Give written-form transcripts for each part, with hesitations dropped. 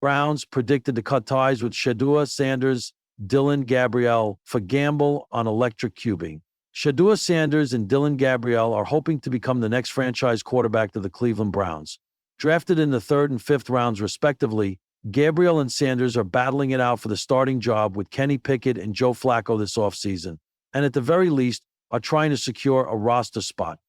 Browns predicted to cut ties with Shedeur Sanders, Dillon Gabriel for gamble on electric cubing. Shedeur Sanders and Dillon Gabriel are hoping to become the next franchise quarterback to the Cleveland Browns. Drafted in the 3rd and 5th rounds, respectively, Gabriel and Sanders are battling it out for the starting job with Kenny Pickett and Joe Flacco this offseason, and at the very least, are trying to secure a roster spot.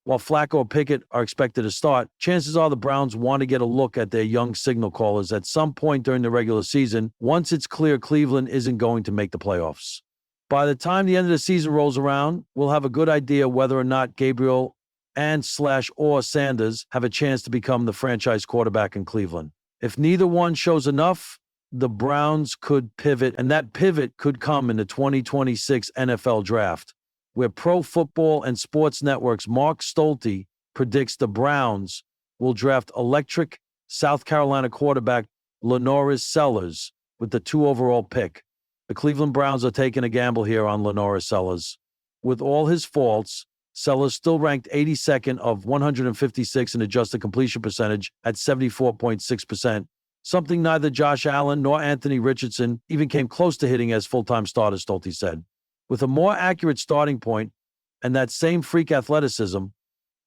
While Flacco or Pickett are expected to start, chances are the Browns want to get a look at their young signal callers at some point during the regular season once it's clear Cleveland isn't going to make the playoffs. By the time the end of the season rolls around, we'll have a good idea whether or not Gabriel and/or Sanders have a chance to become the franchise quarterback in Cleveland. If neither one shows enough, the Browns could pivot, and that pivot could come in the 2026 NFL Draft, where Pro Football and Sports Network's Mark Stolte predicts the Browns will draft electric South Carolina quarterback Lenoris Sellers with the 2 overall pick. The Cleveland Browns are taking a gamble here on Lenoris Sellers. With all his faults, Sellers still ranked 82nd of 156 in adjusted completion percentage at 74.6%, something neither Josh Allen nor Anthony Richardson even came close to hitting as full-time starters, Stolte said. With a more accurate starting point and that same freak athleticism,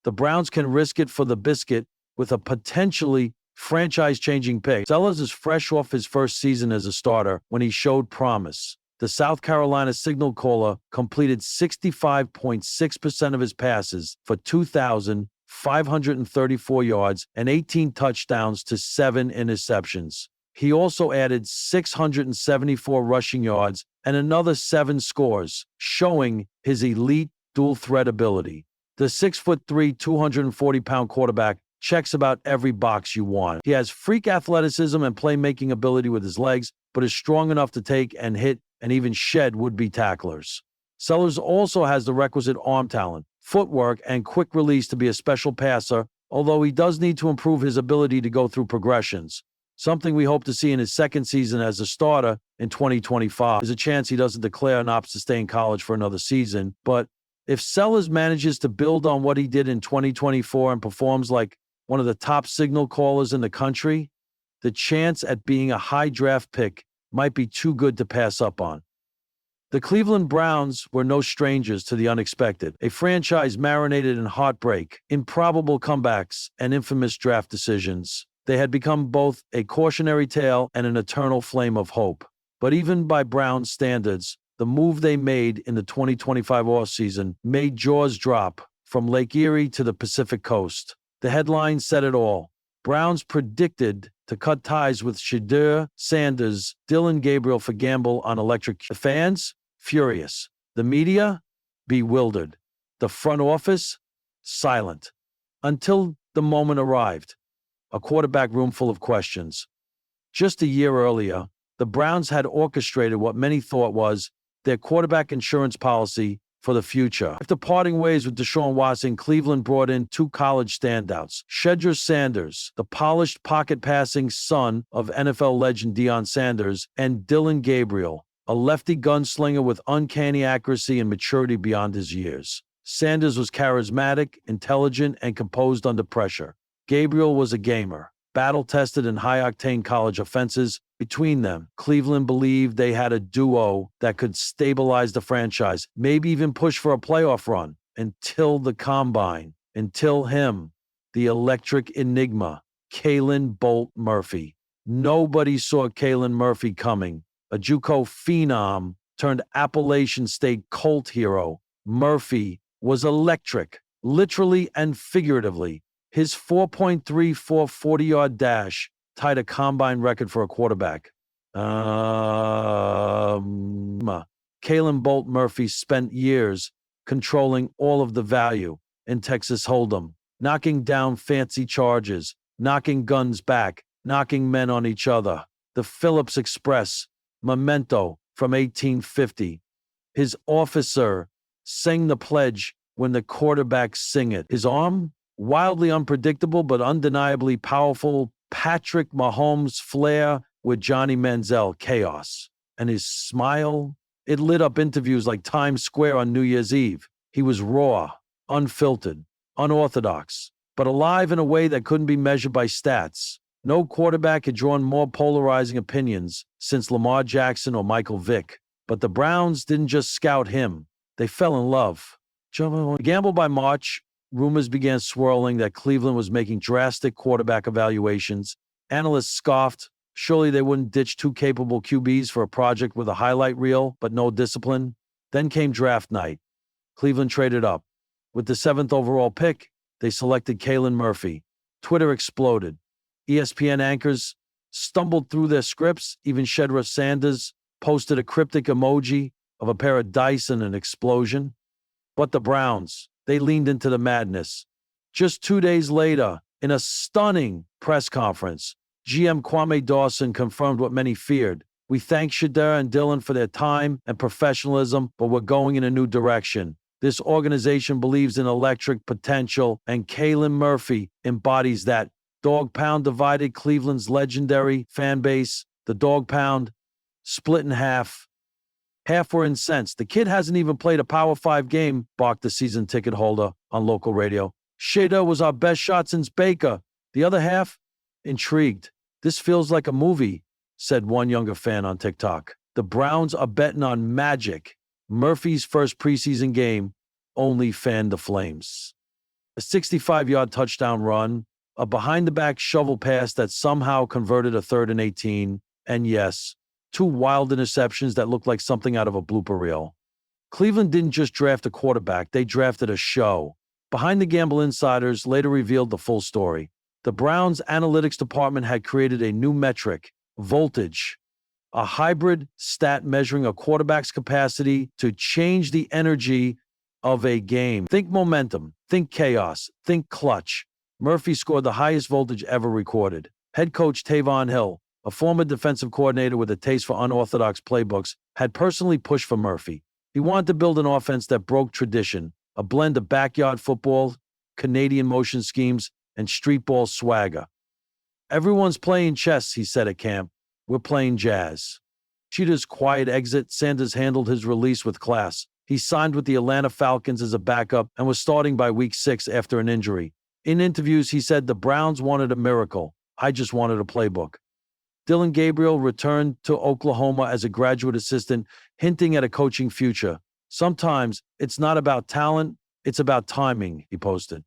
the Browns can risk it for the biscuit with a potentially franchise-changing pick. Sellers is fresh off his first season as a starter when he showed promise. The South Carolina signal caller completed 65.6% of his passes for 2,534 yards and 18 touchdowns to 7 interceptions. He also added 674 rushing yards and another 7 scores, showing his elite dual-threat ability. The 6'3", 240-pound quarterback checks about every box you want. He has freak athleticism and playmaking ability with his legs, but is strong enough to take and hit and even shed would-be tacklers. Sellers also has the requisite arm talent, footwork, and quick release to be a special passer, although he does need to improve his ability to go through progressions. Something we hope to see in his second season as a starter in 2025. There's a chance he doesn't declare an opt to stay in college for another season, but if Sellers manages to build on what he did in 2024 and performs like one of the top signal callers in the country, the chance at being a high draft pick might be too good to pass up on. The Cleveland Browns were no strangers to the unexpected, a franchise marinated in heartbreak, improbable comebacks, and infamous draft decisions. They had become both a cautionary tale and an eternal flame of hope. But even by Browns standards, the move they made in the 2025 offseason made jaws drop from Lake Erie to the Pacific Coast. The headline said it all. Browns predicted to cut ties with Shedeur Sanders, Dillon Gabriel for gamble on electric. The fans? Furious. The media? Bewildered. The front office? Silent. Until the moment arrived. A quarterback room full of questions. Just a year earlier, the Browns had orchestrated what many thought was their quarterback insurance policy for the future. After parting ways with Deshaun Watson, Cleveland brought in 2 college standouts. Shedeur Sanders, the polished pocket-passing son of NFL legend Deion Sanders, and Dillon Gabriel, a lefty gunslinger with uncanny accuracy and maturity beyond his years. Sanders was charismatic, intelligent, and composed under pressure. Gabriel was a gamer, battle-tested in high-octane college offenses. Between them, Cleveland believed they had a duo that could stabilize the franchise, maybe even push for a playoff run, until the combine, until him, the electric enigma, Kalen Bolt Murphy. Nobody saw Kalen Murphy coming, a JUCO phenom turned Appalachian State Colt hero. Murphy was electric, literally and figuratively. His 4.34 40-yard dash tied a combine record for a quarterback. Kalen Bolt Murphy spent years controlling all of the value in Texas Hold'em, knocking down fancy charges, knocking guns back, knocking men on each other. The Phillips Express, memento from 1850. His officer sang the pledge when the quarterbacks sing it. His arm? Wildly unpredictable but undeniably powerful Patrick Mahomes flair with Johnny Manziel chaos. And his smile? It lit up interviews like Times Square on New Year's Eve. He was raw, unfiltered, unorthodox, but alive in a way that couldn't be measured by stats. No quarterback had drawn more polarizing opinions since Lamar Jackson or Michael Vick. But the Browns didn't just scout him. They fell in love. Gamble by March, rumors began swirling that Cleveland was making drastic quarterback evaluations. Analysts scoffed. Surely they wouldn't ditch two capable QBs for a project with a highlight reel, but no discipline. Then came draft night. Cleveland traded up. With the 7th overall pick, they selected Kalen Murphy. Twitter exploded. ESPN anchors stumbled through their scripts. Even Shedeur Sanders posted a cryptic emoji of a pair of dice and an explosion. But the Browns, they leaned into the madness. Just 2 days later, in a stunning press conference, GM Kwame Dawson confirmed what many feared. We thank Shedeur and Dillon for their time and professionalism, but we're going in a new direction. This organization believes in electric potential, and Kalen Murphy embodies that. Dog Pound divided Cleveland's legendary fan base. The Dog Pound split in half. Half were incensed. The kid hasn't even played a Power 5 game, barked the season ticket holder on local radio. Shedeur was our best shot since Baker. The other half, intrigued. This feels like a movie, said one younger fan on TikTok. The Browns are betting on magic. Murphy's first preseason game only fanned the flames. A 65-yard touchdown run, a behind-the-back shovel pass that somehow converted a 3rd and 18, and yes, 2 wild interceptions that looked like something out of a blooper reel. Cleveland didn't just draft a quarterback, they drafted a show. Behind the Gamble insiders later revealed the full story. The Browns' analytics department had created a new metric, voltage, a hybrid stat measuring a quarterback's capacity to change the energy of a game. Think momentum, think chaos, think clutch. Murphy scored the highest voltage ever recorded. Head coach Tavon Hill, a former defensive coordinator with a taste for unorthodox playbooks, had personally pushed for Murphy. He wanted to build an offense that broke tradition, a blend of backyard football, Canadian motion schemes, and street ball swagger. Everyone's playing chess, he said at camp. We're playing jazz. Cheetah's quiet exit, Sanders handled his release with class. He signed with the Atlanta Falcons as a backup and was starting by week 6 after an injury. In interviews, he said, the Browns wanted a miracle. I just wanted a playbook. Dillon Gabriel returned to Oklahoma as a graduate assistant, hinting at a coaching future. Sometimes it's not about talent, it's about timing, he posted.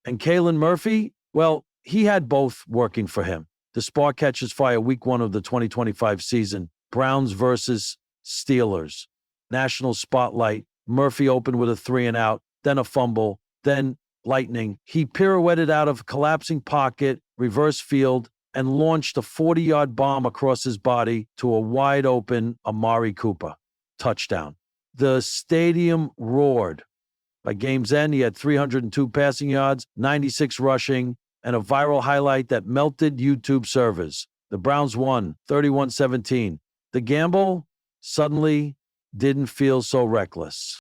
And Kalen Murphy, well, he had both working for him. The spark catches fire week 1 of the 2025 season. Browns versus Steelers. National spotlight. Murphy opened with a 3-and-out, then a fumble, then lightning. He pirouetted out of a collapsing pocket, reverse field, and launched a 40-yard bomb across his body to a wide-open Amari Cooper. Touchdown. The stadium roared. By game's end, he had 302 passing yards, 96 rushing, and a viral highlight that melted YouTube servers. The Browns won 31-17. The gamble suddenly didn't feel so reckless.